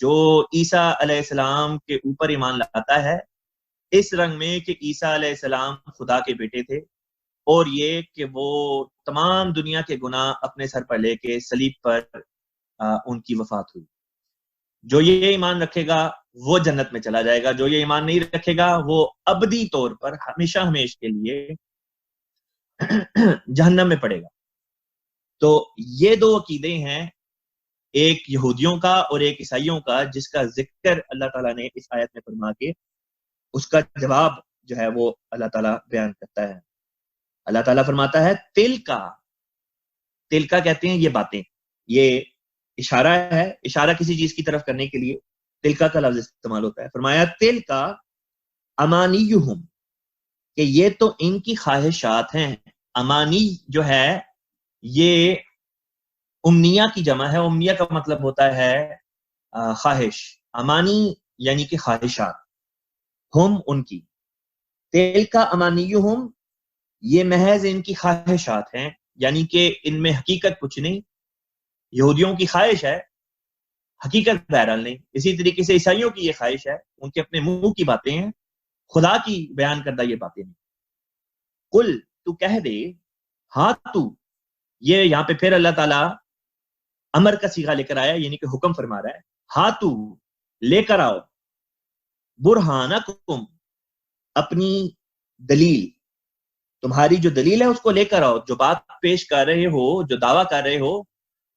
جو عیسیٰ علیہ السلام کے اوپر ایمان لاتا ہے اس رنگ میں کہ عیسیٰ علیہ السلام خدا کے بیٹے تھے، اور یہ کہ وہ تمام دنیا کے گناہ اپنے سر پر لے کے صلیب پر ان کی وفات ہوئی۔ جو یہ ایمان رکھے گا وہ جنت میں چلا جائے گا، جو یہ ایمان نہیں رکھے گا وہ ابدی طور پر ہمیشہ ہمیش کے لیے جہنم میں پڑے گا۔ تو یہ دو عقیدے ہیں، ایک یہودیوں کا اور ایک عیسائیوں کا، جس کا ذکر اللہ تعالیٰ نے اس آیت میں فرما کے اس کا جواب جو ہے وہ اللہ تعالیٰ بیان کرتا ہے۔ اللہ تعالیٰ فرماتا ہے تل کا کہتے ہیں یہ باتیں، یہ اشارہ ہے، اشارہ کسی چیز کی طرف کرنے کے لیے تلکا کا لفظ استعمال ہوتا ہے۔ فرمایا تل کا امانیہم، کہ یہ تو ان کی خواہشات ہیں۔ امانی جو ہے یہ امنیہ کی جمع ہے، امنیہ کا مطلب ہوتا ہے خواہش، امانی یعنی کہ خواہشات، ہم ان کی، تل کا امانیہم یہ محض ان کی خواہشات ہیں، یعنی کہ ان میں حقیقت کچھ نہیں۔ یہودیوں کی خواہش ہے، حقیقت بہرحال نہیں۔ اسی طریقے سے عیسائیوں کی یہ خواہش ہے، ان کے اپنے منہ کی باتیں ہیں، خدا کی بیان کردہ یہ باتیں نہیں۔ قل تو کہہ دے، ہاں تو، یہ یہاں پہ پھر اللہ تعالیٰ امر کا صیغہ لے کر آیا، یعنی کہ حکم فرما رہا ہے، ہاں تو لے کر آؤ، برہانکم اپنی دلیل، تمہاری جو دلیل ہے اس کو لے کر آؤ، جو بات پیش کر رہے ہو، جو دعویٰ کر رہے ہو،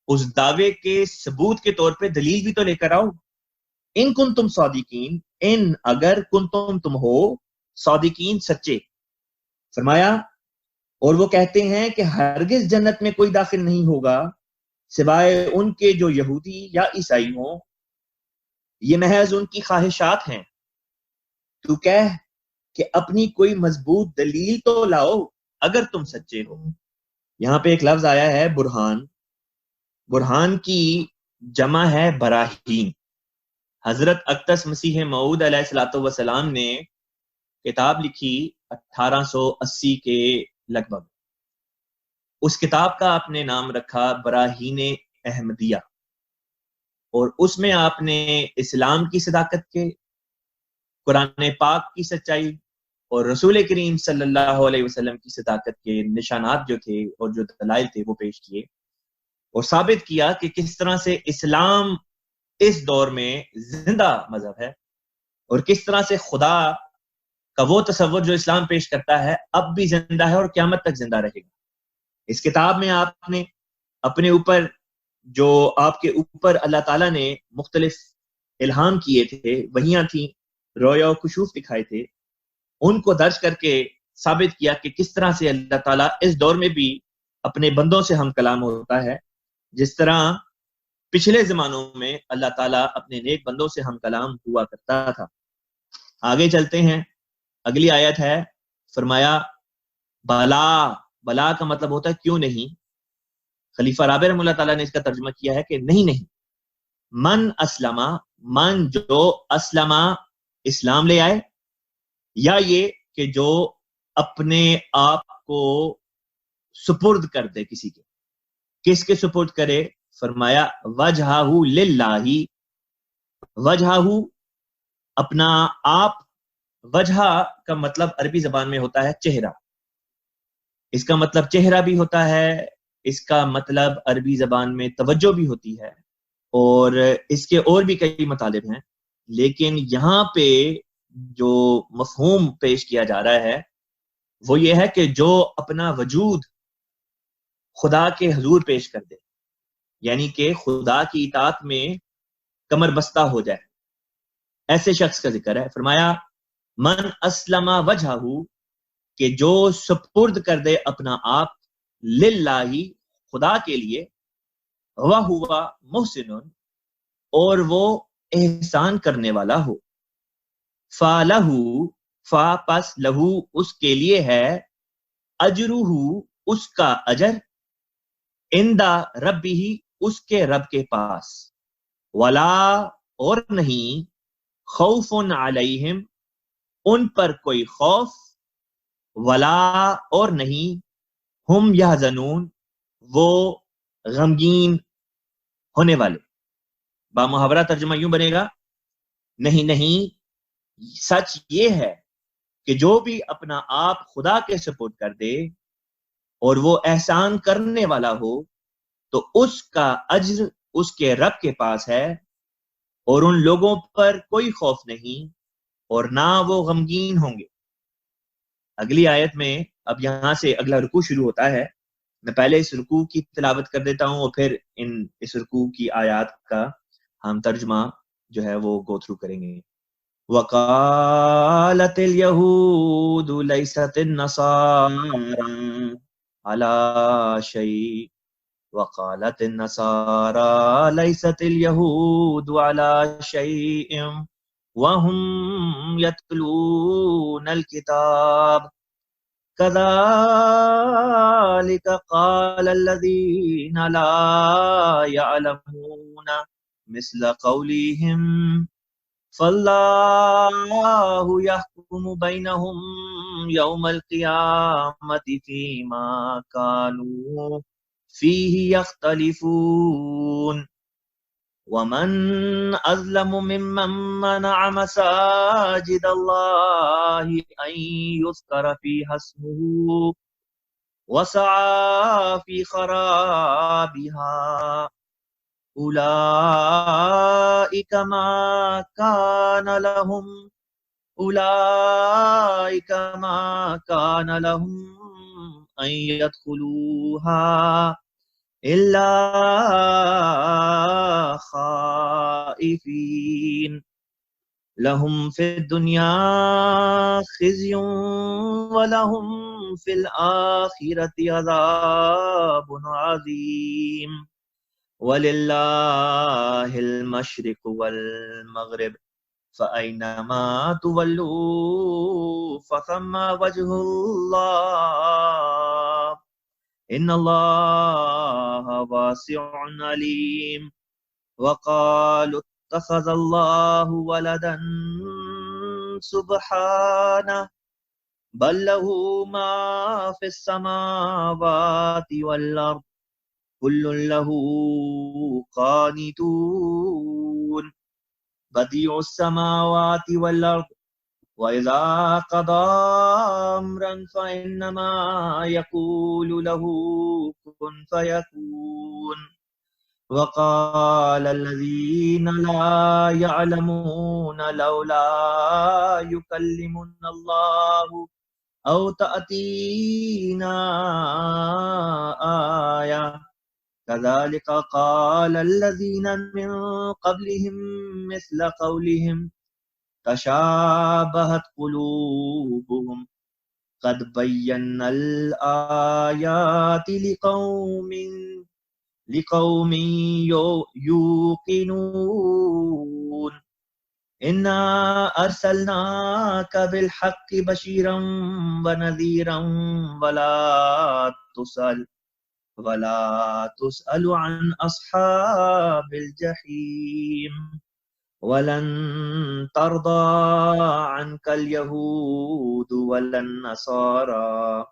اس دعوے کے ثبوت کے طور پہ دلیل بھی تو لے کر آؤ۔ ان کنتم صادقین، ان اگر کنتم تم ہو صادقین سچے۔ فرمایا اور وہ کہتے ہیں کہ ہرگز جنت میں کوئی داخل نہیں ہوگا سوائے ان کے جو یہودی یا عیسائی ہوں، یہ محض ان کی خواہشات ہیں۔ تو کہہ کہ اپنی کوئی مضبوط دلیل تو لاؤ اگر تم سچے ہو۔ یہاں پہ ایک لفظ آیا ہے برہان، برہان کی جمع ہے براہین۔ حضرت اقدس مسیح موعود علیہ الصلوۃ والسلام نے کتاب لکھی 1880 کے لگ بھگ، اس کتاب کا آپ نے نام رکھا براہین احمدیہ، اور اس میں آپ نے اسلام کی صداقت کے، قرآن پاک کی سچائی اور رسول کریم صلی اللہ علیہ وسلم کی صداقت کے نشانات جو تھے اور جو دلائل تھے وہ پیش کیے، اور ثابت کیا کہ کس طرح سے اسلام اس دور میں زندہ مذہب ہے، اور کس طرح سے خدا کا وہ تصور جو اسلام پیش کرتا ہے اب بھی زندہ ہے اور قیامت تک زندہ رہے گا۔ اس کتاب میں آپ نے اپنے اوپر جو آپ کے اوپر اللہ تعالیٰ نے مختلف الہام کیے تھے، وحیاں تھیں، رویا و کشوف دکھائے تھے، ان کو درج کر کے ثابت کیا کہ کس طرح سے اللہ تعالیٰ اس دور میں بھی اپنے بندوں سے ہم کلام ہوتا ہے، جس طرح پچھلے زمانوں میں اللہ تعالیٰ اپنے نیک بندوں سے ہم کلام ہوا کرتا تھا۔ آگے چلتے ہیں، اگلی آیت ہے، فرمایا بلا، بلا کا مطلب ہوتا ہے کیوں نہیں۔ خلیفہ رابع رحمہ اللہ تعالیٰ نے اس کا ترجمہ کیا ہے کہ نہیں نہیں، من اسلم، من جو اسلم اسلام لے آئے، یا یہ کہ جو اپنے آپ کو سپرد کر دے کسی کے، کس کے سپرد کرے؟ فرمایا وجہہ للہ، وجہہ اپنا آپ، وجہ کا مطلب عربی زبان میں ہوتا ہے چہرہ، اس کا مطلب چہرہ بھی ہوتا ہے، اس کا مطلب عربی زبان میں توجہ بھی ہوتی ہے، اور اس کے اور بھی کئی مطالب ہیں، لیکن یہاں پہ جو مفہوم پیش کیا جا رہا ہے وہ یہ ہے کہ جو اپنا وجود خدا کے حضور پیش کر دے، یعنی کہ خدا کی اطاعت میں کمر بستہ ہو جائے، ایسے شخص کا ذکر ہے۔ فرمایا من اسلم وجہہ، کہ جو سپرد کر دے اپنا آپ، للہ خدا کے لیے، وہو محسن، اور وہ احسان کرنے والا ہو، فالہ، فا پس لہو اس کے لیے ہے، اجرہ اس کا اجر، عند ربہ اس کے رب کے پاس، ولا اور نہیں، خوف علیہم ان پر کوئی خوف، ولا اور نہیں، ہم یحزنون وہ غمگین ہونے والے۔ بامحاورہ ترجمہ یوں بنے گا، نہیں نہیں، سچ یہ ہے کہ جو بھی اپنا آپ خدا کے سپرد کر دے اور وہ احسان کرنے والا ہو تو اس کا اجر اس کے رب کے پاس ہے، اور ان لوگوں پر کوئی خوف نہیں اور نہ وہ غمگین ہوں گے۔ اگلی آیت میں اب یہاں سے اگلا رکوع شروع ہوتا ہے۔ میں پہلے اس رکوع کی تلاوت کر دیتا ہوں اور پھر اس رکوع کی آیات کا ہم ترجمہ جو ہے وہ گو تھرو کریں گے۔ وَقَالَتِ الْيَهُودُ لَيْسَتِ النَّصَارَىٰ عَلَىٰ شَيْءٍ وَقَالَتِ النَّصَارَىٰ لَيْسَتِ الْيَهُودُ عَلَىٰ شَيْءٍ وَهُمْ يَتْلُونَ الْكِتَابَ كَذَلِكَ قَالَ الَّذِينَ لَا يَعْلَمُونَ مِثْلَ قَوْلِهِمْ فَاللَّهُ يَحْكُمُ بَيْنَهُمْ يَوْمَ الْقِيَامَةِ فِيمَا كَانُوا فِيهِ يَخْتَلِفُونَ وَمَنْ أَظْلَمُ مِمَّنْ مَنَعَ مَسَاجِدَ اللَّهِ أَنْ يُذْكَرَ فِيهَا اسْمُهُ وَسَعَىٰ فِي خَرَابِهَا أُولَئِكَ مَا كَانَ لَهُمْ أَنْ يَدْخُلُوهَا إِلَّا خَائِفِينَ لَهُمْ فِي الدُّنْيَا خِزْيٌ وَلَهُمْ فِي الْآخِرَةِ عَذَابٌ عَظِيمٌ وَلِلَّهِ الْمَشْرِقُ وَالْمَغْرِبُ فَأَيْنَمَا تُوَلُّوا فَثَمَّ وَجْهُ اللَّهِ إِنَّ اللَّهَ وَاسِعٌ عَلِيمٌ وَقَالُوا اتَّخَذَ اللَّهُ وَلَدًا سُبْحَانَهُ بَل لَّهُ مَا فِي السَّمَاوَاتِ وَالْأَرْضِ كُلٌّ لَّهُ قَانِتُونَ بَدِيعُ السَّمَاوَاتِ وَالْأَرْضِ وَإِذَا قَضَىٰ أَمْرًا فَإِنَّمَا يَقُولُ لَهُ كُن فَيَكُونُ وَقَالَ الَّذِينَ لَا يَعْلَمُونَ لَوْلَا يُكَلِّمُنَا اللَّهُ أَوْ تَأْتِينَا آيَةٌ كَذَلِكَ قَالَ الَّذِينَ مِن قَبْلِهِم مِّثْلَ قَوْلِهِمْ تشابهت قلوبهم قد بينا الآيات لقوم يوقنون إنا أرسلناك بالحق بشيرا ونذيرا ولا تسأل عن أصحاب الجحيم وَلَن تَرْضَىٰ عَنكَ الْيَهُودُ وَلَا النَّصَارَىٰ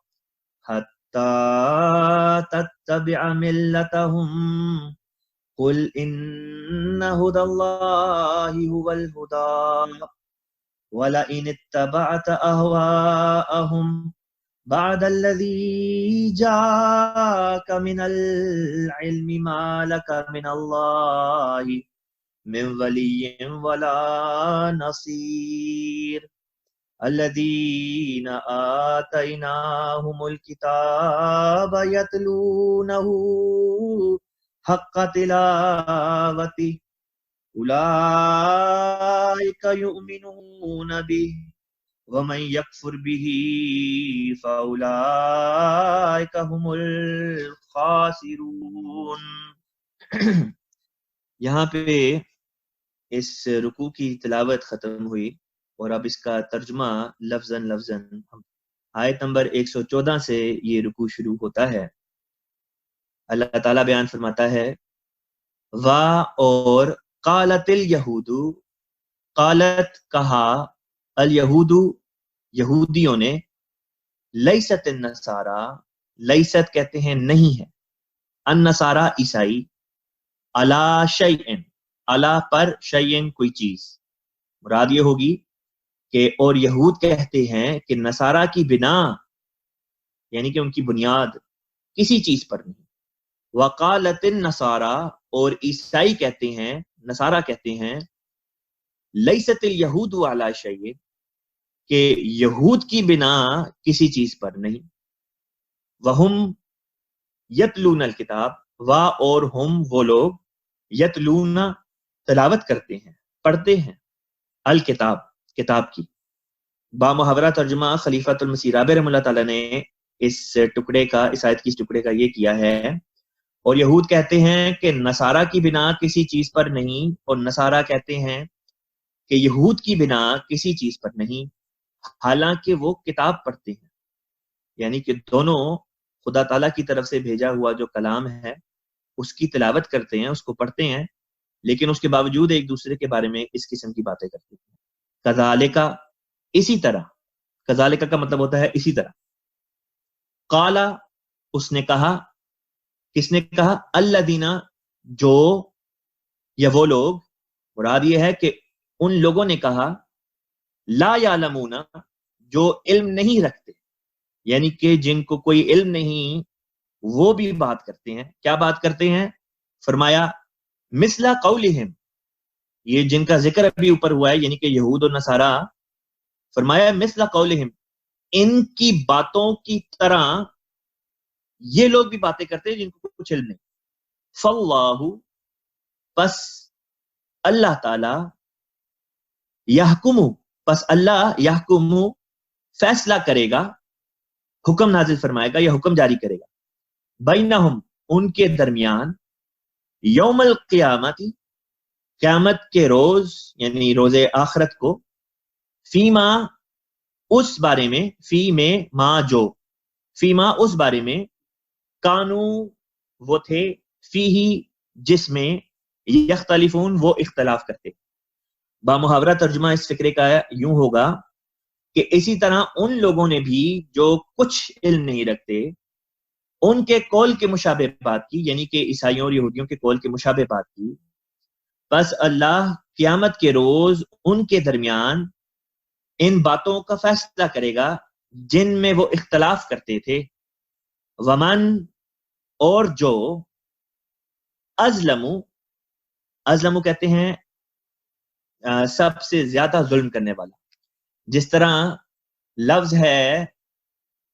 حَتَّىٰ تَتَّبِعَ مِلَّتَهُمْ قُلْ إِنَّ هُدَى اللَّهِ هُوَ الْهُدَىٰ وَلَئِنِ اتَّبَعْتَ أَهْوَاءَهُمْ بَعْدَ الَّذِي جَاءَكَ مِنَ الْعِلْمِ مَا لَكَ مِنَ اللَّهِ من ولی ولا نصیر الذین آتیناہم الکتاب یتلونہ حق تلاوتہ اولئک یؤمنون بہ ومن یکفر بہ فاولئک هم الخاسرون۔ یہاں پہ اس رکوع کی تلاوت ختم ہوئی اور اب اس کا ترجمہ لفظاً آیت نمبر 114 سے یہ رکوع شروع ہوتا ہے۔ اللہ تعالیٰ بیان فرماتا ہے اور قالت الیہود، قالت کہا، الیہود یہودیوں نے، لیست النصارى، لیست کہتے ہیں نہیں ہے، النصارى عیسائی، علی شیء اللہ پر شیئن کوئی چیز، مراد یہ ہوگی کہ اور یہود کہتے ہیں کہ نصارہ کی بنا یعنی کہ ان کی بنیاد کسی چیز پر نہیں. وقالت النصارى اور عیسائی کہتے ہیں، نصارہ کہتے ہیں لیست الیہود علی شیء کہ یہود کی بنا کسی چیز پر نہیں. وہم یتلون الکتاب و اور ہم وہ لوگ یتلون تلاوت کرتے ہیں، پڑھتے ہیں الکتاب کتاب کی. با محاورہ ترجمہ خلیفۃ المسیح رابع رحمہ اللہ تعالیٰ نے اس ٹکڑے کا، اس آیت کی اس ٹکڑے کا یہ کیا ہے. اور یہود کہتے ہیں کہ نصارہ کی بنا کسی چیز پر نہیں، اور نصارہ کہتے ہیں کہ یہود کی بنا کسی چیز پر نہیں، حالانکہ وہ کتاب پڑھتے ہیں. یعنی کہ دونوں خدا تعالیٰ کی طرف سے بھیجا ہوا جو کلام ہے اس کی تلاوت کرتے ہیں، اس کو پڑھتے ہیں، لیکن اس کے باوجود ایک دوسرے کے بارے میں اس قسم کی باتیں کرتے ہیں. کذالک اسی طرح، کذالک کا مطلب ہوتا ہے اسی طرح. قال اس نے کہا، کس نے کہا؟ الذین جو یا وہ لوگ، مراد یہ ہے کہ ان لوگوں نے کہا لا یعلمون جو علم نہیں رکھتے، یعنی کہ جن کو کوئی علم نہیں وہ بھی بات کرتے ہیں. کیا بات کرتے ہیں؟ فرمایا مثل قولہم، یہ جن کا ذکر ابھی اوپر ہوا ہے یعنی کہ یہود اور نصارہ، فرمایا مثل قولہم ان کی باتوں کی طرح یہ لوگ بھی باتیں کرتے ہیں جن کو کچھ علم نہیں. فاللہ پس اللہ تعالی، یحکم پس اللہ، یحکم فیصلہ کرے گا، حکم نازل فرمائے گا یا حکم جاری کرے گا، بینہم ان کے درمیان، یوم القیامت قیامت کے روز یعنی روز آخرت کو، فیما اس بارے میں، فی میں ما جو، فیما اس بارے میں، کانو وہ تھے، فی ہی جس میں، یختلفون وہ اختلاف کرتے. با محاورہ ترجمہ اس فکرے کا یوں ہوگا کہ اسی طرح ان لوگوں نے بھی جو کچھ علم نہیں رکھتے ان کے قول کے مشابہ بات کی، یعنی کہ عیسائیوں اور یہودیوں کے قول کے مشابہ بات کی. بس اللہ قیامت کے روز ان کے درمیان ان باتوں کا فیصلہ کرے گا جن میں وہ اختلاف کرتے تھے. ومن اور جو، ازلمو کہتے ہیں سب سے زیادہ ظلم کرنے والا. جس طرح لفظ ہے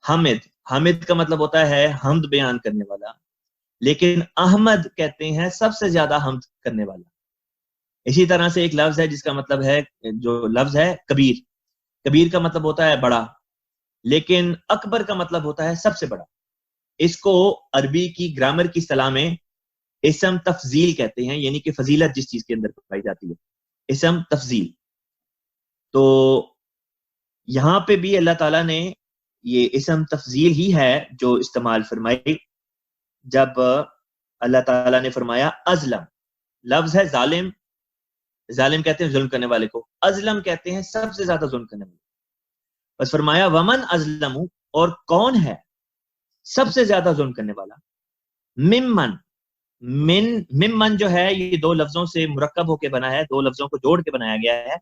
حمد، حمد کا مطلب ہوتا ہے حمد بیان کرنے والا، لیکن احمد کہتے ہیں سب سے زیادہ حمد کرنے والا. اسی طرح سے ایک لفظ ہے جس کا مطلب ہے، جو لفظ ہے کبیر، کبیر کا مطلب ہوتا ہے بڑا، لیکن اکبر کا مطلب ہوتا ہے سب سے بڑا. اس کو عربی کی گرامر کی اصطلاح میں اسم تفضیل کہتے ہیں، یعنی کہ فضیلت جس چیز کے اندر پائی جاتی ہے، اسم تفضیل. تو یہاں پہ بھی اللہ تعالیٰ نے یہ اسم تفضیل ہی ہے جو استعمال فرمائی جب اللہ تعالیٰ نے فرمایا ازلم. لفظ ہے ظالم، ظالم کہتے ہیں ظلم کرنے والے کو، ازلم کہتے ہیں سب سے زیادہ ظلم کرنے والے. بس فرمایا ومن ازلم اور کون ہے سب سے زیادہ ظلم کرنے والا، ممن، ممن جو ہے یہ دو لفظوں سے مرکب ہو کے بنا ہے، دو لفظوں کو جوڑ کے بنایا گیا ہے.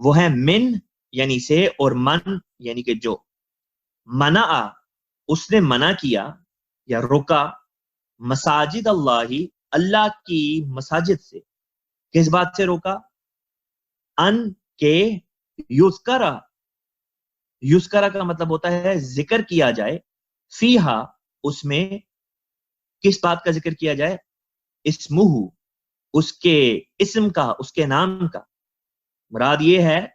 وہ ہے من یعنی سے، اور من یعنی کہ جو. منع اس نے منع کیا یا روکا، مساجد اللہ اللہ کی مساجد سے. کس بات سے روکا؟ ان کے یذکرا، یذکرا کا مطلب ہوتا ہے ذکر کیا جائے، فیہا اس میں، کس بات کا ذکر کیا جائے؟ اسمہ اس کے اسم کا، اس کے نام کا. مراد یہ ہے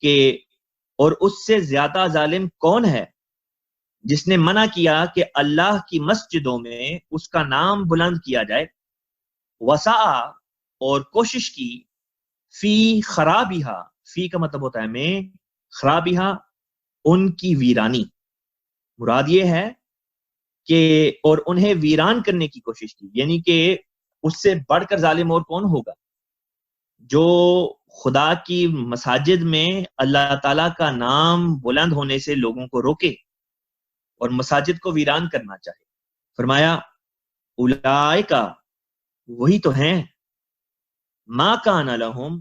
کہ اور اس سے زیادہ ظالم کون ہے جس نے منع کیا کہ اللہ کی مسجدوں میں اس کا نام بلند کیا جائے. وسعا اور کوشش کی، فی خرابیہا، فی کا مطلب ہوتا ہے میں، خرابیہا ان کی ویرانی. مراد یہ ہے کہ اور انہیں ویران کرنے کی کوشش کی، یعنی کہ اس سے بڑھ کر ظالم اور کون ہوگا جو خدا کی مساجد میں اللہ تعالیٰ کا نام بلند ہونے سے لوگوں کو روکے اور مساجد کو ویران کرنا چاہے. فرمایا اولئک وہی تو ہیں، ما کان لہم،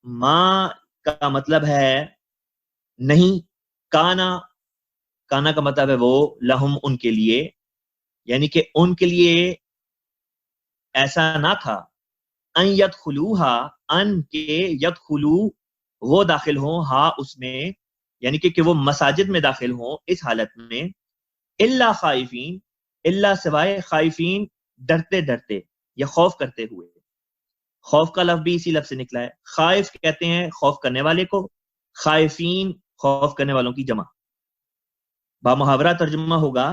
ما کا مطلب ہے نہیں، کانا کا مطلب ہے وہ، لہم ان کے لیے، یعنی کہ ان کے لیے ایسا نہ تھا، ان یدخلوہا، ان کے یدخلو وہ داخل ہوں، ہا اس میں، یعنی کہ وہ مساجد میں داخل ہوں اس حالت میں، الا خائفین، الا سوائے خائفین، ڈرتے ڈرتے یا خوف کرتے ہوئے۔ خوف کا لفظ بھی اسی لفظ سے نکلا ہے، خائف کہتے ہیں خوف کرنے والے کو، خائفین خوف کرنے والوں کی جمع۔ بامحاورہ ترجمہ ہوگا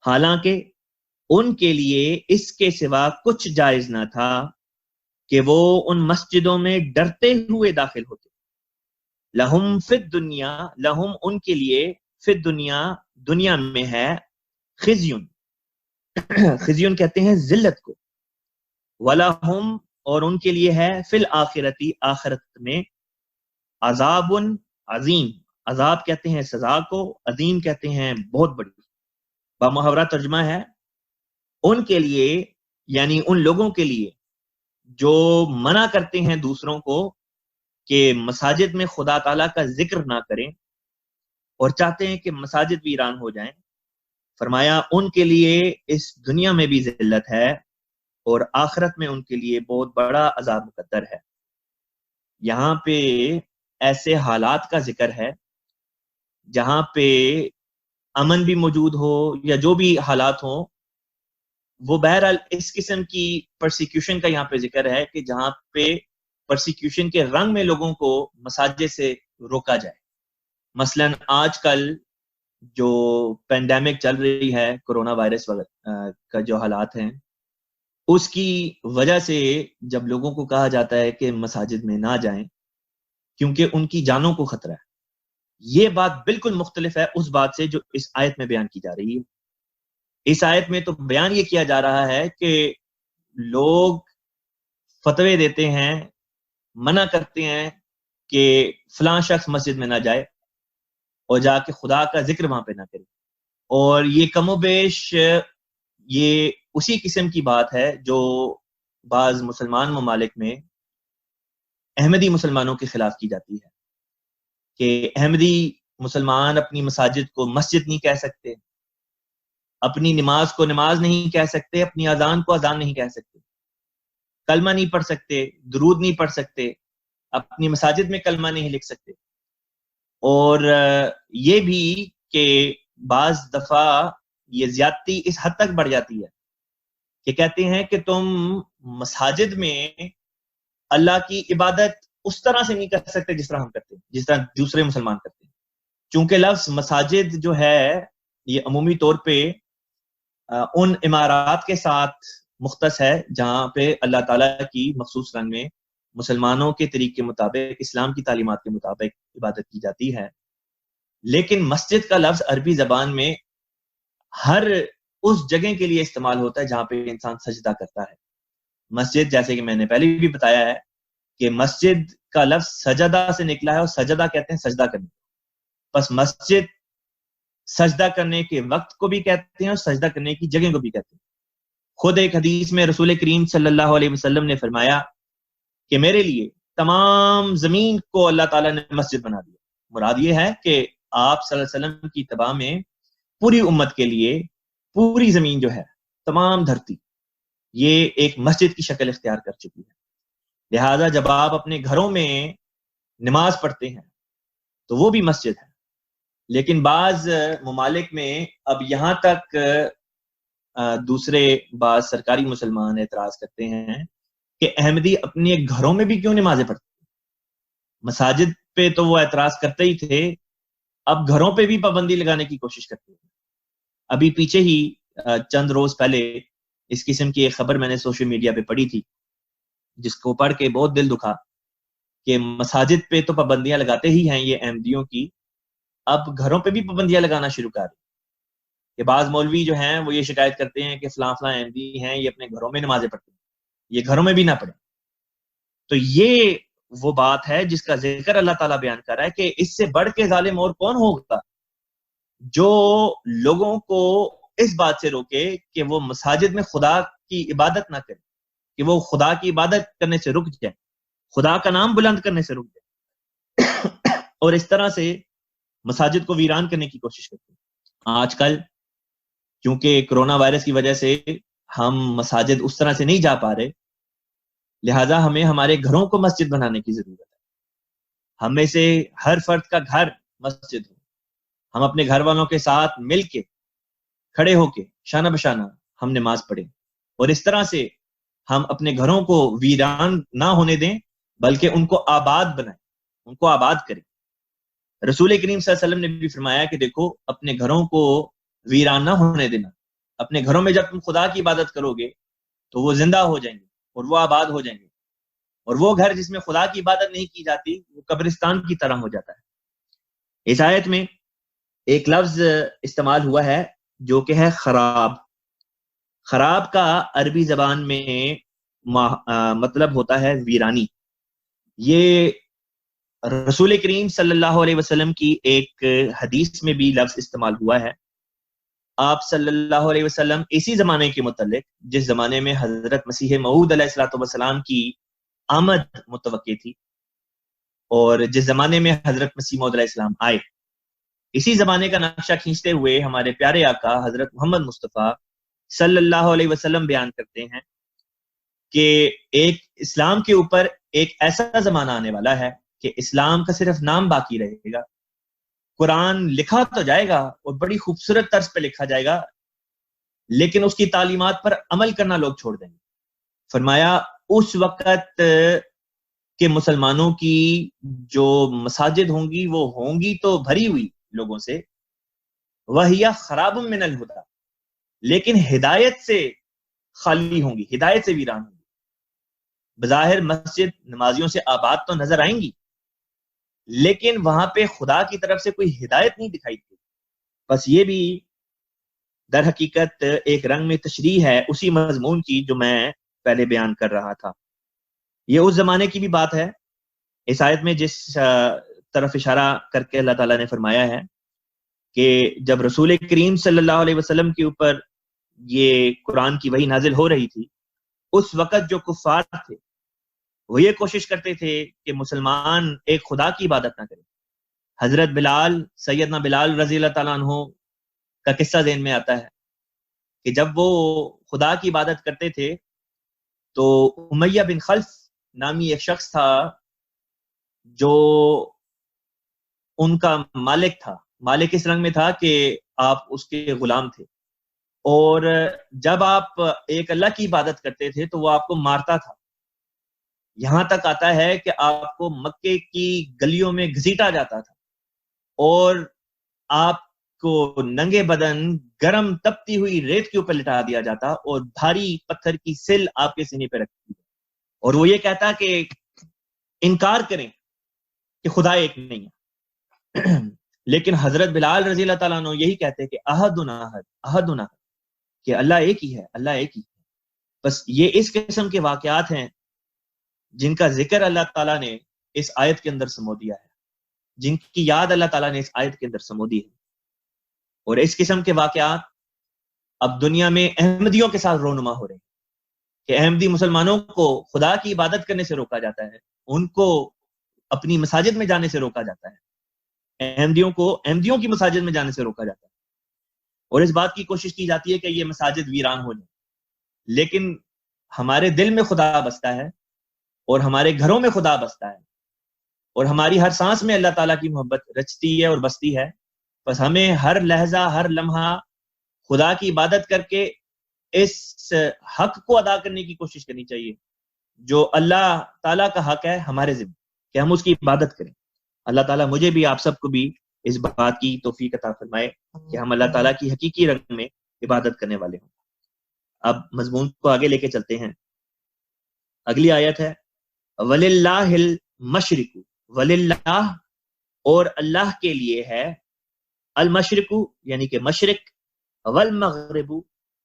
حالانکہ ان کے لیے اس کے سوا کچھ جائز نہ تھا کہ وہ ان مسجدوں میں ڈرتے ہوئے داخل ہوتے۔ لہم فی الدنیا، لہم ان کے لیے، فی الدنیا دنیا میں ہے، خزیون، خزیون کہتے ہیں ذلت کو، ولہم اور ان کے لیے ہے، فی الآخرتی آخرت میں، عذاب عظیم، عذاب کہتے ہیں سزا کو، عظیم کہتے ہیں بہت بڑی۔ بامحاورہ ترجمہ ہے ان کے لیے، یعنی ان لوگوں کے لیے جو منع کرتے ہیں دوسروں کو کہ مساجد میں خدا تعالیٰ کا ذکر نہ کریں اور چاہتے ہیں کہ مساجد ویران ہو جائیں، فرمایا ان کے لیے اس دنیا میں بھی ذلت ہے اور آخرت میں ان کے لیے بہت بڑا عذاب مقدر ہے۔ یہاں پہ ایسے حالات کا ذکر ہے جہاں پہ امن بھی موجود ہو یا جو بھی حالات ہوں، وہ بہرحال اس قسم کی پرسیکیوشن کا یہاں پہ ذکر ہے کہ جہاں پہ پرسیکیوشن کے رنگ میں لوگوں کو مساجد سے روکا جائے۔ مثلا آج کل جو پینڈیمک چل رہی ہے، کرونا وائرس کا جو حالات ہیں، اس کی وجہ سے جب لوگوں کو کہا جاتا ہے کہ مساجد میں نہ جائیں کیونکہ ان کی جانوں کو خطرہ ہے، یہ بات بالکل مختلف ہے اس بات سے جو اس آیت میں بیان کی جا رہی ہے۔ اس آیت میں تو بیان یہ کیا جا رہا ہے کہ لوگ فتوے دیتے ہیں، منع کرتے ہیں کہ فلاں شخص مسجد میں نہ جائے اور جا کے خدا کا ذکر وہاں پہ نہ کرے، اور یہ کم و بیش یہ اسی قسم کی بات ہے جو بعض مسلمان ممالک میں احمدی مسلمانوں کے خلاف کی جاتی ہے کہ احمدی مسلمان اپنی مساجد کو مسجد نہیں کہہ سکتے، اپنی نماز کو نماز نہیں کہہ سکتے، اپنی اذان کو اذان نہیں کہہ سکتے، کلمہ نہیں پڑھ سکتے، درود نہیں پڑھ سکتے، اپنی مساجد میں کلمہ نہیں لکھ سکتے۔ اور یہ بھی کہ بعض دفعہ یہ زیادتی اس حد تک بڑھ جاتی ہے کہ کہتے ہیں کہ تم مساجد میں اللہ کی عبادت اس طرح سے نہیں کر سکتے جس طرح ہم کرتے ہیں، جس طرح دوسرے مسلمان کرتے ہیں، چونکہ لفظ مساجد جو ہے یہ عمومی طور پہ ان عمارات کے ساتھ مختص ہے جہاں پہ اللہ تعالیٰ کی مخصوص رنگ میں مسلمانوں کے طریقے کے مطابق، اسلام کی تعلیمات کے مطابق عبادت کی جاتی ہے۔ لیکن مسجد کا لفظ عربی زبان میں ہر اس جگہ کے لیے استعمال ہوتا ہے جہاں پہ انسان سجدہ کرتا ہے۔ مسجد، جیسے کہ میں نے پہلے بھی بتایا ہے کہ مسجد کا لفظ سجدہ سے نکلا ہے، اور سجدہ کہتے ہیں سجدہ کرنے، بس مسجد سجدہ کرنے کے وقت کو بھی کہتے ہیں اور سجدہ کرنے کی جگہ کو بھی کہتے ہیں۔ خود ایک حدیث میں رسول کریم صلی اللہ علیہ وسلم نے فرمایا کہ میرے لیے تمام زمین کو اللہ تعالیٰ نے مسجد بنا دیا۔ مراد یہ ہے کہ آپ صلی اللہ علیہ وسلم کی اتباع میں پوری امت کے لیے پوری زمین جو ہے، تمام دھرتی، یہ ایک مسجد کی شکل اختیار کر چکی ہے۔ لہذا جب آپ اپنے گھروں میں نماز پڑھتے ہیں تو وہ بھی مسجد ہے۔ لیکن بعض ممالک میں اب یہاں تک دوسرے بعض سرکاری مسلمان اعتراض کرتے ہیں کہ احمدی اپنے گھروں میں بھی کیوں نمازیں پڑھتے ہیں؟ مساجد پہ تو وہ اعتراض کرتے ہی تھے، اب گھروں پہ بھی پابندی لگانے کی کوشش کرتے ہیں۔ ابھی پیچھے ہی چند روز پہلے اس قسم کی ایک خبر میں نے سوشل میڈیا پہ پڑھی تھی، جس کو پڑھ کے بہت دل دکھا کہ مساجد پہ تو پابندیاں لگاتے ہی ہیں یہ احمدیوں کی، اب گھروں پہ بھی پابندیاں لگانا شروع کر رہے کہ بعض مولوی جو ہیں وہ یہ شکایت کرتے ہیں کہ فلاں فلاں احمدی ہیں یہ اپنے گھروں میں نمازیں پڑھتے ہیں، یہ گھروں میں بھی نہ پڑھیں۔ تو یہ وہ بات ہے جس کا ذکر اللہ تعالیٰ بیان کر رہا ہے کہ اس سے بڑھ کے ظالم اور کون ہوگا جو لوگوں کو اس بات سے روکے کہ وہ مساجد میں خدا کی عبادت نہ کریں، کہ وہ خدا کی عبادت کرنے سے رک جائے، خدا کا نام بلند کرنے سے رک جائے اور اس طرح سے مساجد کو ویران کرنے کی کوشش کرتے ہیں۔ آج کل کیونکہ کرونا وائرس کی وجہ سے ہم مساجد اس طرح سے نہیں جا پا رہے، لہٰذا ہمیں ہمارے گھروں کو مسجد بنانے کی ضرورت ہے۔ ہم میں سے ہر فرد کا گھر مسجد ہو، ہم اپنے گھر والوں کے ساتھ مل کے کھڑے ہو کے شانہ بشانہ ہم نماز پڑھیں، اور اس طرح سے ہم اپنے گھروں کو ویران نہ ہونے دیں بلکہ ان کو آباد بنائیں، ان کو آباد کریں۔ رسول کریم صلی اللہ علیہ وسلم نے بھی فرمایا کہ دیکھو اپنے گھروں کو ویران نہ ہونے دینا، اپنے گھروں میں جب تم خدا کی عبادت کرو گے تو وہ زندہ ہو جائیں گے اور وہ آباد ہو جائیں گے، اور وہ گھر جس میں خدا کی عبادت نہیں کی جاتی وہ قبرستان کی طرح ہو جاتا ہے۔ اس آیت میں ایک لفظ استعمال ہوا ہے جو کہ ہے خراب۔ خراب کا عربی زبان میں مطلب ہوتا ہے ویرانی۔ یہ رسول کریم صلی اللہ علیہ وسلم کی ایک حدیث میں بھی لفظ استعمال ہوا ہے۔ آپ صلی اللہ علیہ وسلم اسی زمانے کے متعلق جس زمانے میں حضرت مسیح موعود علیہ الصلوۃ والسلام کی آمد متوقع تھی اور جس زمانے میں حضرت مسیح موعود علیہ السلام آئے، اسی زمانے کا نقشہ کھینچتے ہوئے ہمارے پیارے آقا حضرت محمد مصطفیٰ صلی اللہ علیہ وسلم بیان کرتے ہیں کہ ایک اسلام کے اوپر ایک ایسا زمانہ آنے والا ہے کہ اسلام کا صرف نام باقی رہے گا، قرآن لکھا تو جائے گا اور بڑی خوبصورت طرز پہ لکھا جائے گا، لیکن اس کی تعلیمات پر عمل کرنا لوگ چھوڑ دیں گے۔ فرمایا اس وقت کہ مسلمانوں کی جو مساجد ہوں گی وہ ہوں گی تو بھری ہوئی لوگوں سے، وَهِيَ خَرَابٌ مِّنَ الْهُدَى، لیکن ہدایت سے خالی ہوں گی، ہدایت سے ویران ہوں گی۔ بظاہر مسجد نمازیوں سے آباد تو نظر آئیں گی، لیکن وہاں پہ خدا کی طرف سے کوئی ہدایت نہیں دکھائی دی۔ بس یہ بھی در حقیقت ایک رنگ میں تشریح ہے اسی مضمون کی جو میں پہلے بیان کر رہا تھا۔ یہ اس زمانے کی بھی بات ہے۔ اس آیت میں جس طرف اشارہ کر کے اللہ تعالیٰ نے فرمایا ہے کہ جب رسول کریم صلی اللہ علیہ وسلم کے اوپر یہ قرآن کی وحی نازل ہو رہی تھی، اس وقت جو کفار تھے وہ یہ کوشش کرتے تھے کہ مسلمان ایک خدا کی عبادت نہ کرے۔ حضرت بلال، سیدنا بلال رضی اللہ تعالیٰ عنہ کا قصہ ذہن میں آتا ہے کہ جب وہ خدا کی عبادت کرتے تھے تو امیہ بن خلف نامی ایک شخص تھا جو ان کا مالک تھا۔ مالک اس رنگ میں تھا کہ آپ اس کے غلام تھے، اور جب آپ ایک اللہ کی عبادت کرتے تھے تو وہ آپ کو مارتا تھا۔ یہاں تک آتا ہے کہ آپ کو مکے کی گلیوں میں گھسیٹا جاتا تھا اور آپ کو ننگے بدن گرم تپتی ہوئی ریت کے اوپر لٹا دیا جاتا اور بھاری پتھر کی سل آپ کے سینے پہ رکھتی ہے، اور وہ یہ کہتا کہ انکار کریں کہ خدا ایک نہیں ہے۔ لیکن حضرت بلال رضی اللہ تعالیٰ عنہ یہی کہتے کہ احدنا احد، احدنا احد، کہ اللہ ایک ہی ہے، اللہ ایک ہی ہے۔ بس یہ اس قسم کے واقعات ہیں جن کا ذکر اللہ تعالیٰ نے اس آیت کے اندر سمو دیا ہے، جن کی یاد اللہ تعالیٰ نے اس آیت کے اندر سمو دی ہے، اور اس قسم کے واقعات اب دنیا میں احمدیوں کے ساتھ رونما ہو رہے ہیں کہ احمدی مسلمانوں کو خدا کی عبادت کرنے سے روکا جاتا ہے، ان کو اپنی مساجد میں جانے سے روکا جاتا ہے، احمدیوں کو احمدیوں کی مساجد میں جانے سے روکا جاتا ہے، اور اس بات کی کوشش کی جاتی ہے کہ یہ مساجد ویران ہو جائیں۔ لیکن ہمارے دل میں خدا بستا ہے اور ہمارے گھروں میں خدا بستا ہے، اور ہماری ہر سانس میں اللہ تعالیٰ کی محبت رچتی ہے اور بستی ہے۔ بس ہمیں ہر لحظہ ہر لمحہ خدا کی عبادت کر کے اس حق کو ادا کرنے کی کوشش کرنی چاہیے جو اللہ تعالیٰ کا حق ہے ہمارے ذمہ، کہ ہم اس کی عبادت کریں۔ اللہ تعالیٰ مجھے بھی آپ سب کو بھی اس بات کی توفیق عطا فرمائے کہ ہم اللہ تعالیٰ کی حقیقی رنگ میں عبادت کرنے والے ہوں۔ اب مضمون کو آگے لے کے چلتے ہیں۔ اگلی آیت ہے وَلِلَّهِ الْمَشْرِقُ، وَلِلَّهِ، اور اللہ کے لیے ہے، المشرق یعنی کہ مشرق، والمغرب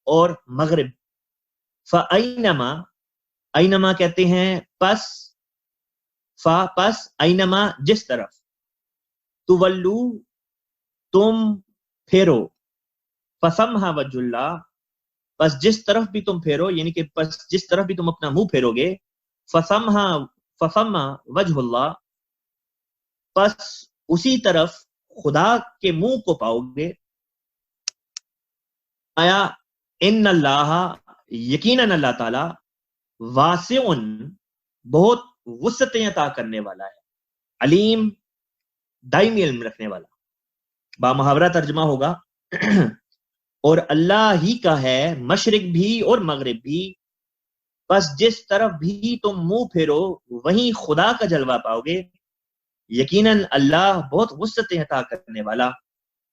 اور مغرب، فَأَيْنَمَا، اینما کہتے ہیں پس، پس، اینما جس طرف، تولو تم پھیرو، فَثَمَّ وَجْهُ اللَّهِ، بس جس طرف بھی تم پھیرو، یعنی کہ بس جس طرف بھی تم اپنا منہ پھیرو گے، فثم وجہ اللہ، پس اسی طرف خدا کے منہ کو پاؤ گے. آیا ان اللہ، یقیناً اللہ تعالی، واسع، بہت وسعتیں عطا کرنے والا ہے، علیم، دائمی علم رکھنے والا. با محاورہ ترجمہ ہوگا اور اللہ ہی کا ہے مشرق بھی اور مغرب بھی، بس جس طرف بھی تم منہ پھیرو وہیں خدا کا جلوہ پاؤ گے، یقیناً اللہ بہت وسعتیں عطا کرنے والا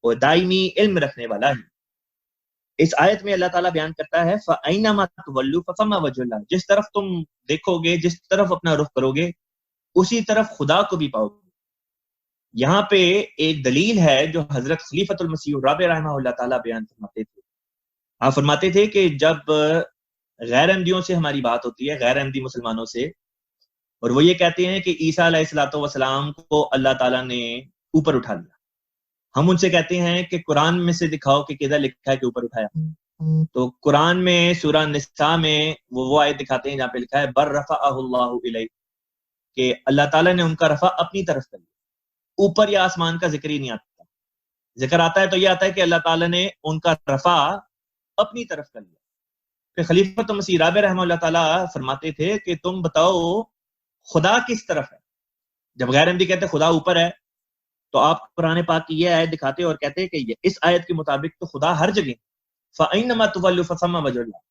اور دائمی علم رکھنے والا ہے. اس آیت میں اللہ تعالیٰ بیان کرتا ہے فَأَيْنَمَا تُوَلُّوا فَثَمَّ وَجْهُ اللَّهِ، جس طرف تم دیکھو گے، جس طرف اپنا رخ کرو گے، اسی طرف خدا کو بھی پاؤ گے. یہاں پہ ایک دلیل ہے جو حضرت خلیفۃ المسیح الرابع رحمہ اللہ تعالیٰ بیان فرماتے تھے. آپ فرماتے تھے کہ جب غیر احمدیوں سے ہماری بات ہوتی ہے، غیر احمدی مسلمانوں سے، اور وہ یہ کہتے ہیں کہ عیسیٰ علیہ الصلوۃ والسلام کو اللہ تعالیٰ نے اوپر اٹھا لیا، ہم ان سے کہتے ہیں کہ قرآن میں سے دکھاؤ کہ کدھر لکھا ہے کہ اوپر اٹھایا. تو قرآن میں سورہ نساء میں وہ آیت دکھاتے ہیں جہاں پہ لکھا ہے بر رفعہ اللہ الیہ، کہ اللہ تعالیٰ نے ان کا رفع اپنی طرف کر لیا. اوپر یا آسمان کا ذکر ہی نہیں آتا. ذکر آتا ہے تو یہ آتا ہے کہ اللہ تعالیٰ نے ان کا رفع اپنی طرف کر لیا. پھر خلیفۃ مسیح رابع رحمہ اللہ تعالیٰ فرماتے تھے کہ تم بتاؤ خدا کس طرف ہے. جب غیر احمدی کہتے خدا اوپر ہے تو آپ قرآن پاک کی یہ آیت دکھاتے اور کہتے کہ اس آیت کے مطابق تو خدا ہر جگہ، فَأَيْنَمَا تُوَلُّوا فَثَمَّ وَجْهُ اللَّهِ،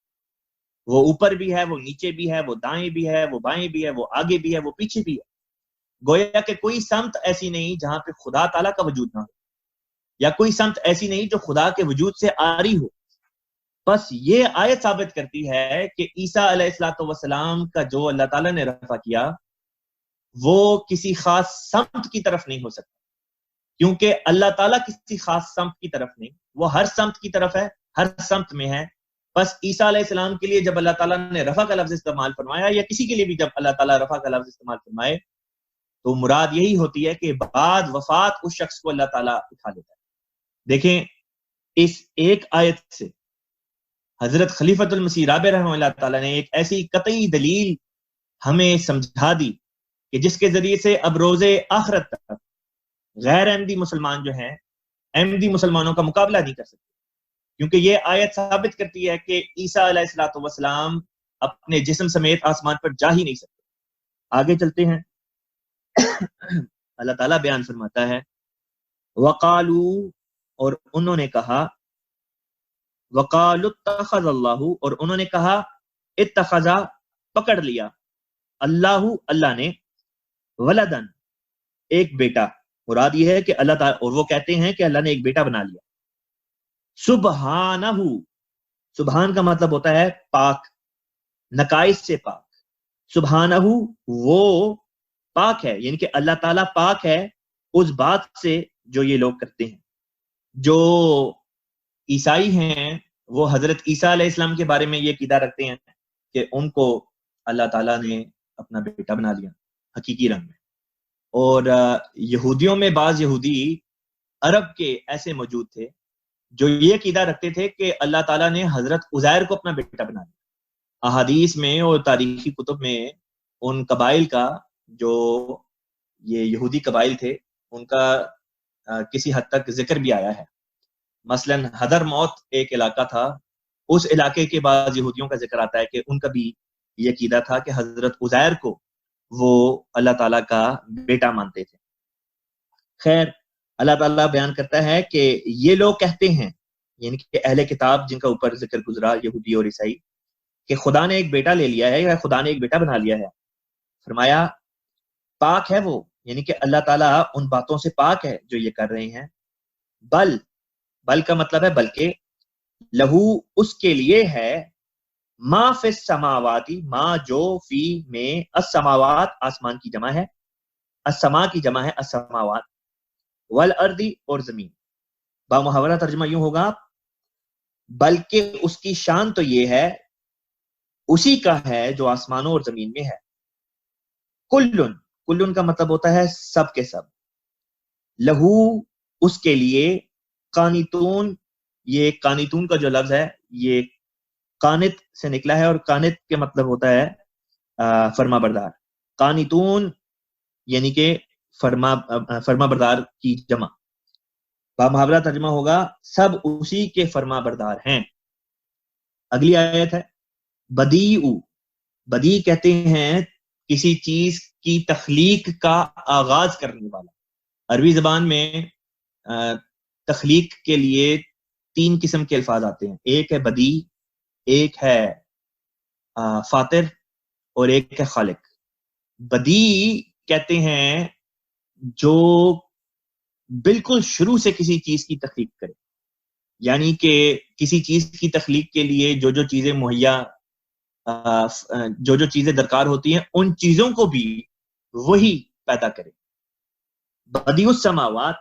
وہ اوپر بھی ہے، وہ نیچے بھی ہے، وہ دائیں بھی ہے، وہ بائیں بھی ہے، وہ آگے بھی ہے، وہ پیچھے بھی ہے. گویا کہ کوئی سمت ایسی نہیں جہاں پہ خدا تعالیٰ کا وجود نہ ہو، یا کوئی سمت ایسی نہیں جو خدا کے وجود سے عاری ہو. بس یہ آیت ثابت کرتی ہے کہ عیسیٰ علیہ الصلوۃ والسلام کا جو اللہ تعالیٰ نے رفع کیا وہ کسی خاص سمت کی طرف نہیں ہو سکتا، کیونکہ اللہ تعالیٰ کسی خاص سمت کی طرف نہیں، وہ ہر سمت کی طرف ہے، ہر سمت میں ہے. بس عیسیٰ علیہ السلام کے لیے جب اللہ تعالیٰ نے رفع کا لفظ استعمال فرمایا، یا کسی کے لیے بھی جب اللہ تعالیٰ رفع کا لفظ استعمال فرمائے، تو مراد یہی ہوتی ہے کہ بعد وفات اس شخص کو اللہ تعالیٰ اٹھا لیتا ہے. دیکھیں اس ایک آیت سے حضرت خلیفۃ المسیح رابع رحمہ اللہ تعالیٰ نے ایک ایسی قطعی دلیل ہمیں سمجھا دی کہ جس کے ذریعے سے اب روز آخرت تک غیر احمدی مسلمان جو ہیں احمدی مسلمانوں کا مقابلہ نہیں کر سکتے، کیونکہ یہ آیت ثابت کرتی ہے کہ عیسیٰ علیہ الصلوۃ والسلام اپنے جسم سمیت آسمان پر جا ہی نہیں سکتے. آگے چلتے ہیں. اللہ تعالیٰ بیان فرماتا ہے وقالو، اور انہوں نے کہا، وقالوا اتخذ اللہ، اور انہوں نے کہا اتخذا، پکڑ لیا، اللہ، اللہ نے، ولدن، ایک بیٹا. مراد یہ ہے کہ اللہ تعالیٰ، اور وہ کہتے ہیں کہ اللہ نے ایک بیٹا بنا لیا. سبحانہ، سبحان کا مطلب ہوتا ہے پاک، نقائص سے پاک. سبحانہ، وہ پاک ہے، یعنی کہ اللہ تعالیٰ پاک ہے اس بات سے جو یہ لوگ کرتے ہیں. جو عیسائی ہیں وہ حضرت عیسیٰ علیہ السلام کے بارے میں یہ عقیدہ رکھتے ہیں کہ ان کو اللہ تعالیٰ نے اپنا بیٹا بنا لیا حقیقی رنگ میں. اور یہودیوں میں بعض یہودی عرب کے ایسے موجود تھے جو یہ عقیدہ رکھتے تھے کہ اللہ تعالیٰ نے حضرت عزیر کو اپنا بیٹا بنا لیا. احادیث میں اور تاریخی کتب میں ان قبائل کا، جو یہ یہودی قبائل تھے، ان کا کسی حد تک ذکر بھی آیا ہے. مثلا حضر موت ایک علاقہ تھا، اس علاقے کے بعد یہودیوں کا ذکر آتا ہے کہ ان کا بھی یہ عقیدہ تھا کہ حضرت عزیر کو وہ اللہ تعالیٰ کا بیٹا مانتے تھے. خیر، اللہ تعالیٰ بیان کرتا ہے کہ یہ لوگ کہتے ہیں، یعنی کہ اہل کتاب جن کا اوپر ذکر گزرا، یہودی اور عیسائی، کہ خدا نے ایک بیٹا لے لیا ہے یا خدا نے ایک بیٹا بنا لیا ہے. فرمایا پاک ہے وہ، یعنی کہ اللہ تعالیٰ ان باتوں سے پاک ہے جو یہ کر رہے ہیں. بل کا مطلب ہے بلکہ، لہو، اس کے لیے ہے، ما فی السماواتی، ما جو فی میں، السماوات آسمان کی جمع ہے، السما کی جمع ہے السماوات، والارضی اور زمین. با محاورہ ترجمہ یوں ہوگا بلکہ اس کی شان تو یہ ہے، اسی کا ہے جو آسمانوں اور زمین میں ہے. کلن کا مطلب ہوتا ہے سب کے سب. لہو، اس کے لیے، قانتون، یہ قانتون کا جو لفظ ہے یہ قانت سے نکلا ہے، اور قانت کے مطلب ہوتا ہے فرما بردار. قانتون یعنی کہ فرما بردار کی جمع. بامحاورہ ترجمہ ہوگا سب اسی کے فرما بردار ہیں. اگلی آیت ہے بدیع. بدیع کہتے ہیں کسی چیز کی تخلیق کا آغاز کرنے والا. عربی زبان میں تخلیق کے لیے 3 قسم کے الفاظ آتے ہیں. ایک ہے بدیع، ایک ہے فاطر، اور ایک ہے خالق. بدیع کہتے ہیں جو بالکل شروع سے کسی چیز کی تخلیق کرے، یعنی کہ کسی چیز کی تخلیق کے لیے جو چیزیں مہیا جو چیزیں درکار ہوتی ہیں ان چیزوں کو بھی وہی پیدا کرے. بدیع السماوات.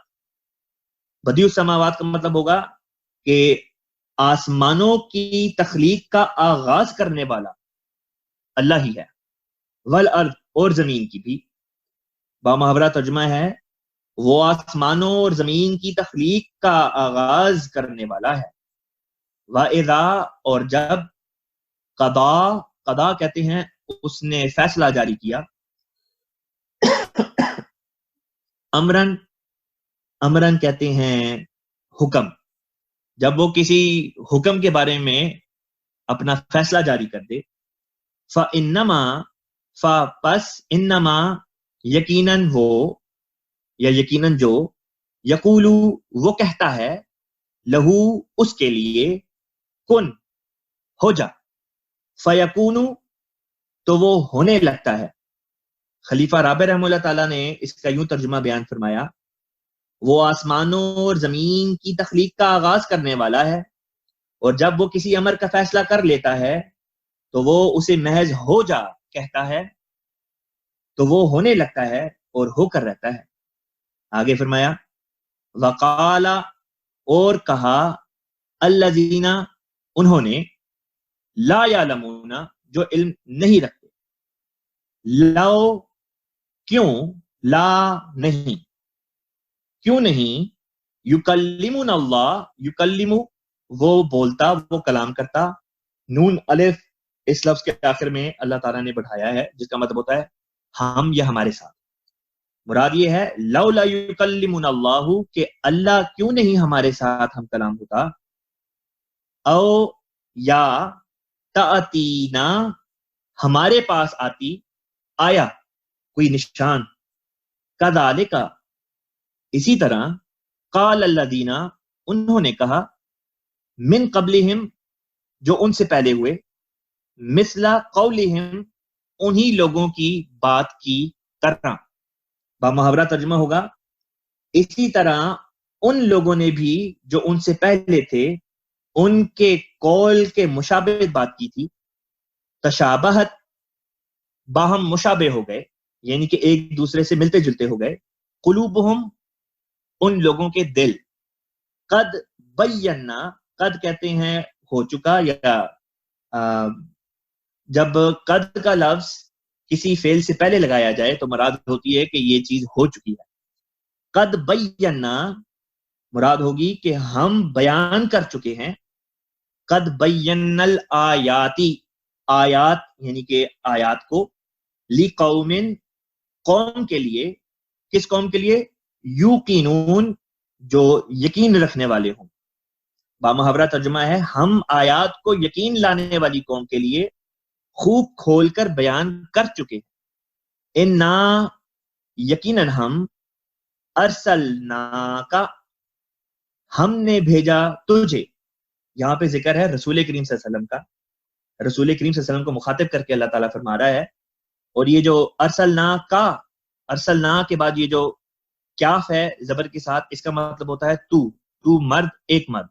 بدیع السماوات کا مطلب ہوگا کہ آسمانوں کی تخلیق کا آغاز کرنے والا اللہ ہی ہے. والارض، اور زمین کی بھی. بامحاورہ ترجمہ ہے وہ آسمانوں اور زمین کی تخلیق کا آغاز کرنے والا ہے. وَإِذَا، اور جب. قضا کہتے ہیں اس نے فیصلہ جاری کیا. امرن کہتے ہیں حکم. جب وہ کسی حکم کے بارے میں اپنا فیصلہ جاری کر دے. پس انما یقیناً وہ، یا یقیناً جو، یقولو وہ کہتا ہے، لہو اس کے لیے، کن ہو جا، فیکونو تو وہ ہونے لگتا ہے. خلیفہ رابع رحمہ اللہ تعالیٰ نے اس کا یوں ترجمہ بیان فرمایا، وہ آسمانوں اور زمین کی تخلیق کا آغاز کرنے والا ہے، اور جب وہ کسی امر کا فیصلہ کر لیتا ہے تو وہ اسے محض ہو جا کہتا ہے تو وہ ہونے لگتا ہے اور ہو کر رہتا ہے. آگے فرمایا وقال، اور کہا، الذین انہوں نے، لا یعلمون جو علم نہیں رکھتے. لو کیوں، لا نہیں، کیوں نہیں، یکلمون اللہ، یکلمو وہ بولتا، وہ کلام کرتا. نون الف اس لفظ کے آخر میں اللہ تعالیٰ نے بڑھایا ہے جس کا مطلب ہوتا ہے ہم یا ہمارے ساتھ. مراد یہ ہے لولا یکلمون اللہ کہ اللہ کیوں نہیں ہمارے ساتھ ہم کلام ہوتا. او یا تأتینا ہمارے پاس آتی، آیا کوئی نشان. کذالک اسی طرح، قال الذین انہوں نے کہا، من قبلہم جو ان سے پہلے ہوئے، مثل قولہم انہی لوگوں کی بات کی طرح. بامحاورہ ترجمہ ہوگا اسی طرح ان لوگوں نے بھی جو ان سے پہلے تھے ان کے قول کے مشابہ بات کی تھی. تشابہت باہم مشابہ ہو گئے، یعنی کہ ایک دوسرے سے ملتے جلتے ہو گئے. قلوبہم ان لوگوں کے دل. قد بینا، قد کہتے ہیں ہو چکا، یا جب قد کا لفظ کسی فعل سے پہلے لگایا جائے تو مراد ہوتی ہے کہ یہ چیز ہو چکی ہے. قد بینا مراد ہوگی کہ ہم بیان کر چکے ہیں. قد بینا الآیاتی، آیات یعنی کہ آیات کو، لقوم قوم کے لیے. کس قوم کے لیے؟ یوقنون جو یقین رکھنے والے ہوں. بامحاورہ ترجمہ ہے ہم آیات کو یقین لانے والی قوم کے لیے خوب کھول کر بیان کر چکے ہیں. انا یقیناً ہم، ارسلناکا ہم نے بھیجا تجھے. یہاں پہ ذکر ہے رسول کریم صلی اللہ علیہ وسلم کا. رسول کریم صلی اللہ علیہ وسلم کو مخاطب کر کے اللہ تعالیٰ فرما رہا ہے. اور یہ جو ارسلناکا، ارسلنا کے بعد یہ جو کیاف ہے زبر کے ساتھ، اس کا مطلب ہوتا ہے تو مرد، ایک مرد.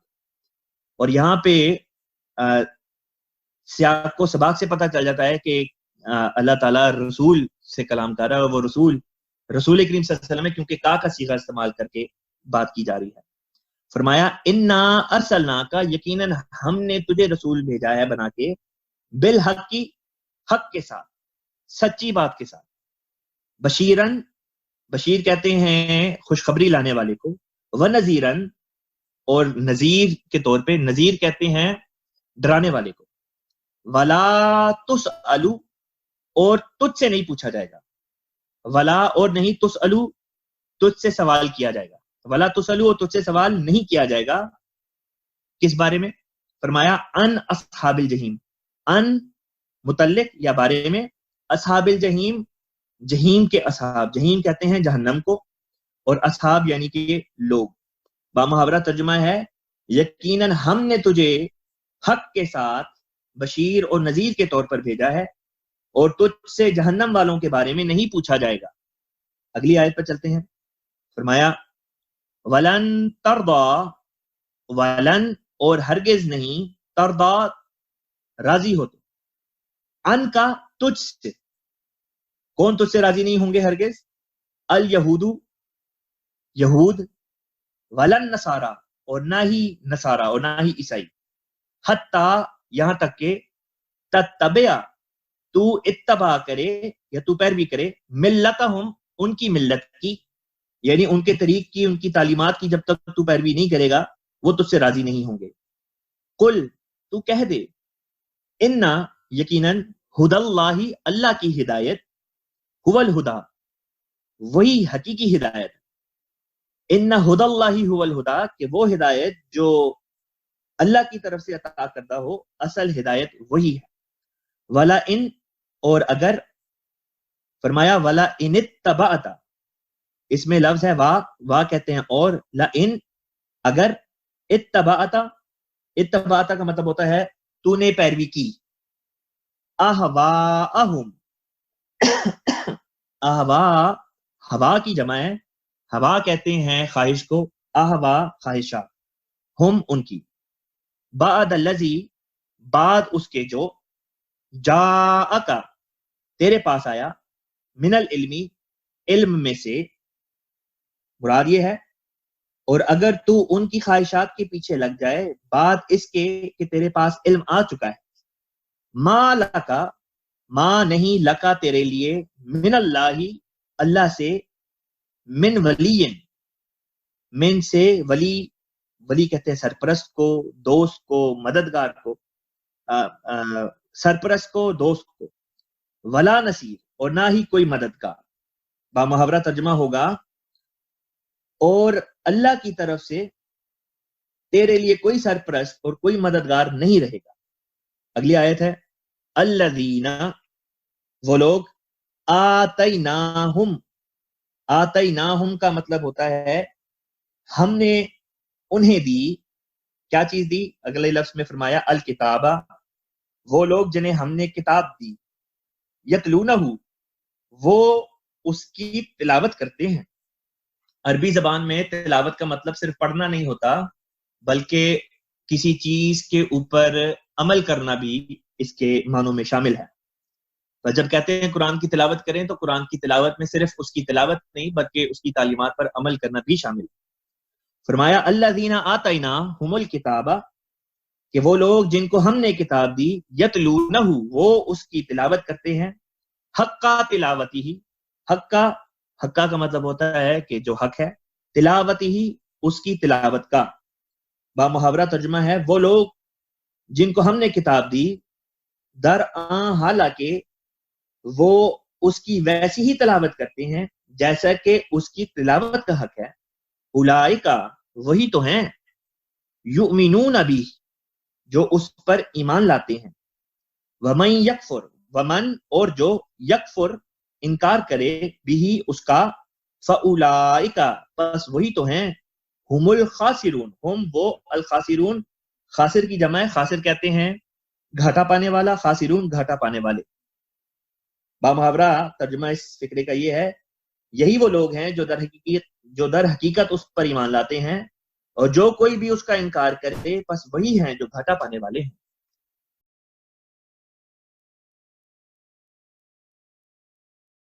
اور یہاں پہ سیاق و سباق سے پتہ چل جاتا ہے کہ اللہ تعالیٰ رسول سے کلام کر رہا ہے، اور وہ رسول کریم صلی اللہ علیہ وسلم ہے، کیونکہ کا صیغہ استعمال کر کے بات کی جا رہی ہے. فرمایا انا ارسلناکا یقیناً ہم نے تجھے رسول بھیجا ہے بنا کے، بالحق کی، حق کے ساتھ، سچی بات کے ساتھ. بشیرن، بشیر کہتے ہیں خوشخبری لانے والے کو. ونذیرن، اور نذیر کے طور پہ، نذیر کہتے ہیں ڈرانے والے کو. ولا تسألو اور تجھ سے نہیں پوچھا جائے گا، ولا اور نہیں، تسألو تجھ سے سوال کیا جائے گا، ولا تسألو اور تجھ سے سوال نہیں کیا جائے گا کس بارے میں؟ فرمایا ان اصحاب الجحیم، ان متعلق یا بارے میں، اصحاب الجحیم جہیم کے اصحاب، جہیم کہتے ہیں جہنم کو، اور اصحاب یعنی کہ لوگ۔ بامحاورہ ترجمہ ہے یقیناً ہم نے تجھے حق کے ساتھ بشیر اور نذیر کے طور پر بھیجا ہے اور تجھ سے جہنم والوں کے بارے میں نہیں پوچھا جائے گا۔ اگلی آیت پر چلتے ہیں، فرمایا ولن ترضا، ولن اور ہرگز نہیں، ترضا راضی ہو تو، ان کا تجھ سے، کون تجھ سے راضی نہیں ہوں گے ہرگز؟ الیہود یہود، ولن نصارا اور نہ ہی نصارا اور نہ ہی عیسائی، حتی یہاں تک کہ تتبع تو اتباع کرے یا تو پیروی کرے، ملتہم ان کی ملت کی، یعنی ان کے طریق کی، ان کی تعلیمات کی جب تک تو پیروی نہیں کرے گا وہ تجھ سے راضی نہیں ہوں گے۔ قل تو کہہ دے، انا یقیناً ہدی اللہ اللہ کی ہدایت، هو الہدا وہی حقیقی ہدایت، ان ہدی اللہ هو الہدا کہ وہ ہدایت جو اللہ کی طرف سے عطا کردہ ہو، اصل ہدایت وہی ہے۔ ولا ان اور اگر، فرمایا ولا ان اتبعت، اس میں لفظ ہے وا کہتے ہیں، اور لا ان اگر، اتبعت، اتبعت کا مطلب ہوتا ہے تو نے پیروی کی، اہواءہم، اہوا ہوا کی جمع ہے، ہوا کہتے ہیں خواہش کو، اہوا خواہشہ، ہم ان کی، بعد الذی بعد اس کے جو، جاءک تیرے پاس آیا، من العلمی علم میں سے، مراد یہ ہے، اور اگر تو ان کی خواہشات کے پیچھے لگ جائے بعد اس کے کہ تیرے پاس علم آ چکا ہے، ما لکا ما نہیں لکا تیرے لیے، من اللہ اللہ سے، من ولی من سے، ولی ولی کہتے ہیں سرپرست کو، دوست کو، مددگار کو، سرپرست کو، دوست کو، ولا نصیر اور نہ ہی کوئی مددگار۔ بامحاورہ ترجمہ ہوگا اور اللہ کی طرف سے تیرے لیے کوئی سرپرست اور کوئی مددگار نہیں رہے گا۔ اگلی آیت ہے الذین وہ لوگ، آتیناہم، آتیناہم کا مطلب ہوتا ہے ہم نے انہیں دی، کیا چیز دی؟ اگلے لفظ میں فرمایا الکتابہ، وہ لوگ جنہیں ہم نے کتاب دی، یتلونہ وہ اس کی تلاوت کرتے ہیں۔ عربی زبان میں تلاوت کا مطلب صرف پڑھنا نہیں ہوتا بلکہ کسی چیز کے اوپر عمل کرنا بھی اس کے معنوں میں شامل ہے۔ تو جب کہتے ہیں قرآن کی تلاوت کریں تو قرآن کی تلاوت میں صرف اس کی تلاوت نہیں بلکہ اس کی تعلیمات پر عمل کرنا بھی شامل ہے۔ فرمایا الذین آتیناہم الکتاب کہ وہ لوگ جن کو ہم نے کتاب دی، یتلونہ وہ اس کی تلاوت کرتے ہیں، حقا تلاوتی ہی، حقا کا مطلب ہوتا ہے کہ جو حق ہے، تلاوتی ہی اس کی تلاوت کا۔ بامحاورہ ترجمہ ہے وہ لوگ جن کو ہم نے کتاب دی، درآں حالانکہ وہ اس کی ویسی ہی تلاوت کرتے ہیں جیسا کہ اس کی تلاوت کا حق ہے، اولئکا وہی تو ہیں، یؤمنون بھی جو اس پر ایمان لاتے ہیں، ومن یکفر ومن اور جو یکفر انکار کرے بھی اس کا، فاولئکا پس وہی تو ہیں، ہم الخاسرون ہم وہ، الخاسرون خاسر کی جمع ہے، خاسر کہتے ہیں گھاٹا پانے والا، خاسرون گھاٹا پانے والے۔ بامحاورہ ترجمہ اس فقرے کا یہ ہے یہی وہ لوگ ہیں جو در حقیقت اس پر ایمان لاتے ہیں، اور جو کوئی بھی اس کا انکار کرے پس وہی ہیں جو گھاٹا پانے والے ہیں۔